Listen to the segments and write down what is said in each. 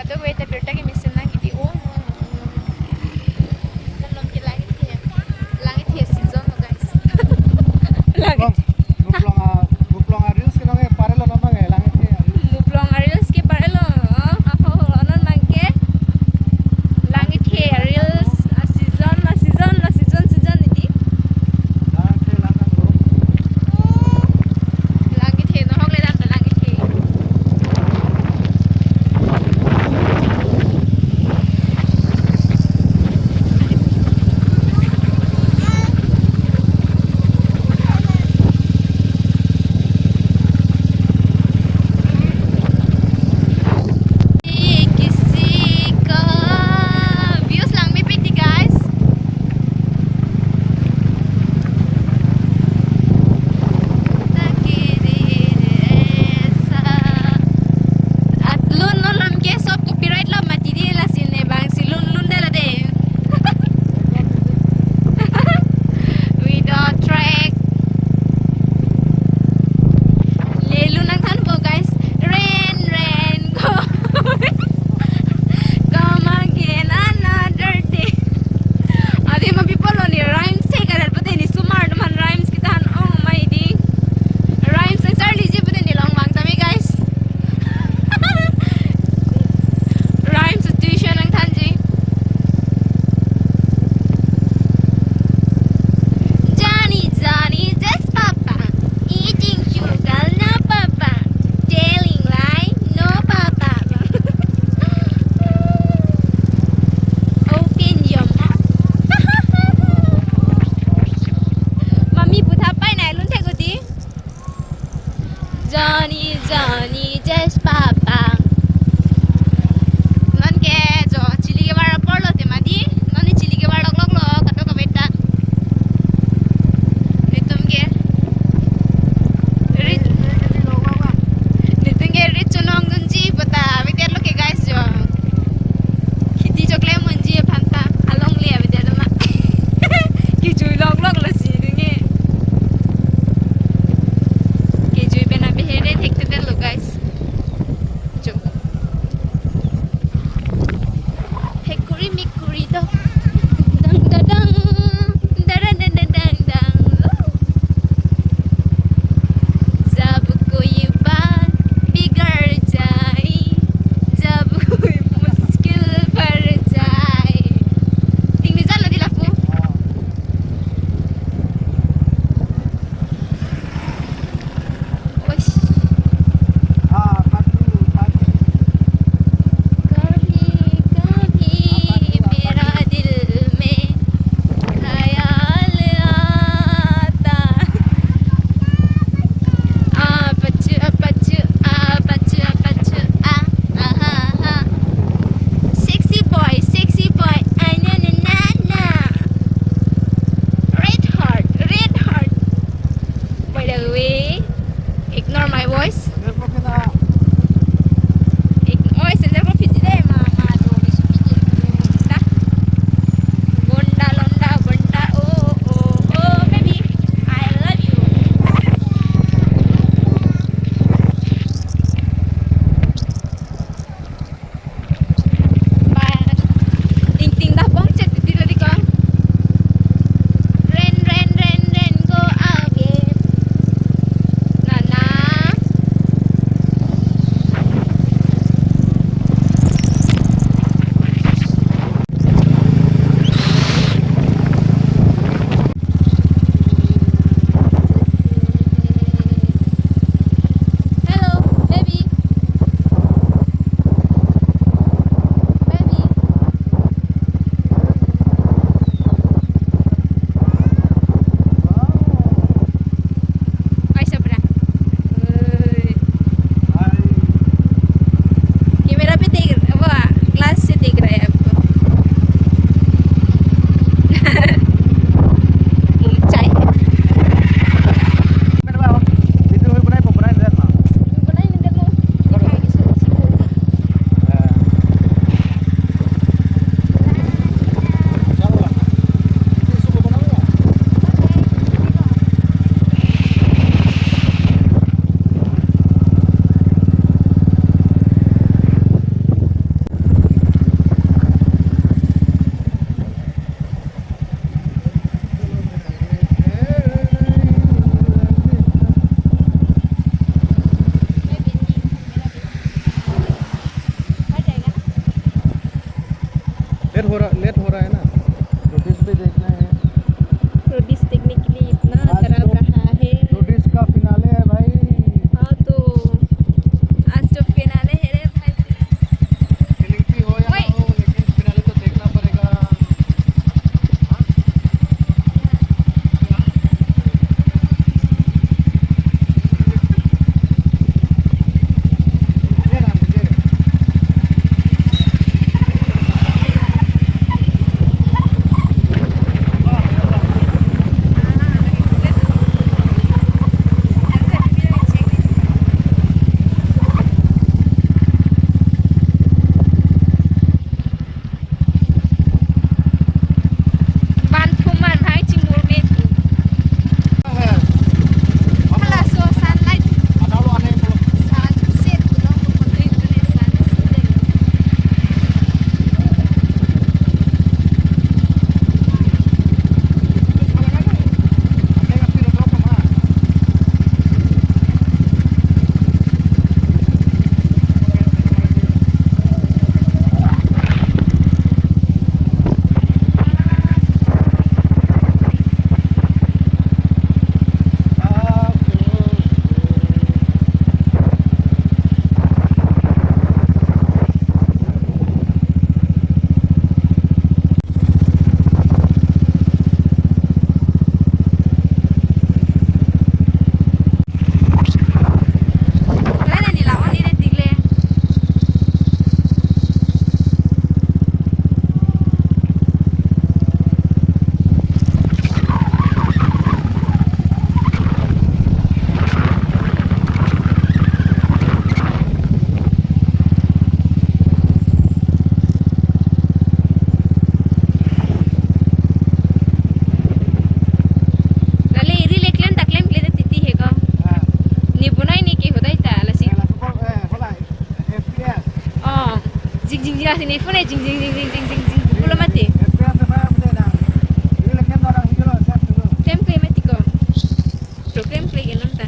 Kata gue tapi udah mesin lagi di belum ke langit ya season guys. Langit. Muplong arius kinong parelo namang langit Muplong arius ke parelo. Ako anon mangke langit he arius season ini. Langit he no hong le langit he. Late हो रहा है ना, Roadies भी देखना है। Roadies देखने के लिए इतना आज तरफ तो रहा है। रोडीज का फिनाले है भाई। हाँ तो आज तो फिनाले है रे भाई। फिलिंग हो या ना हो, लेकिन फिनाले तो देखना पड़ेगा। ये ना मुझे sini phone jing jing jing jing jing jing jing pula mati template mati ko to template ke nonta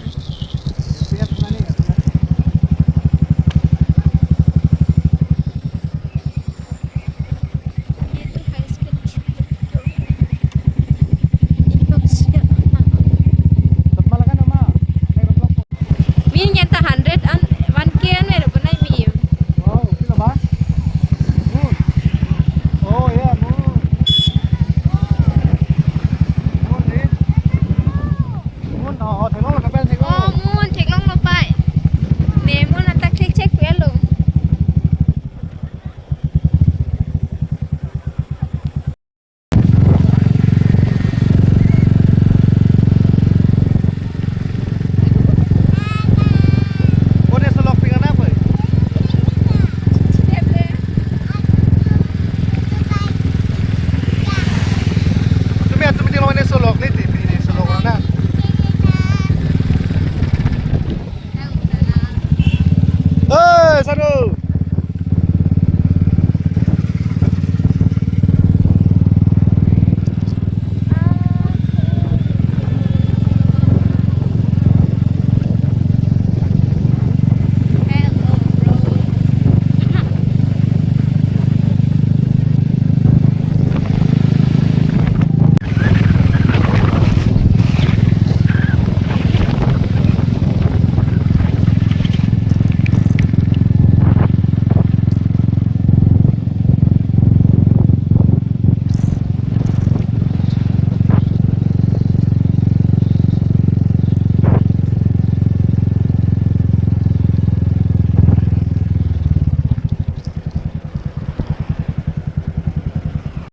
min nyata 100 an 1k an mere banai mi mun thek long lo pai ne mun atak check check pelo Solok ni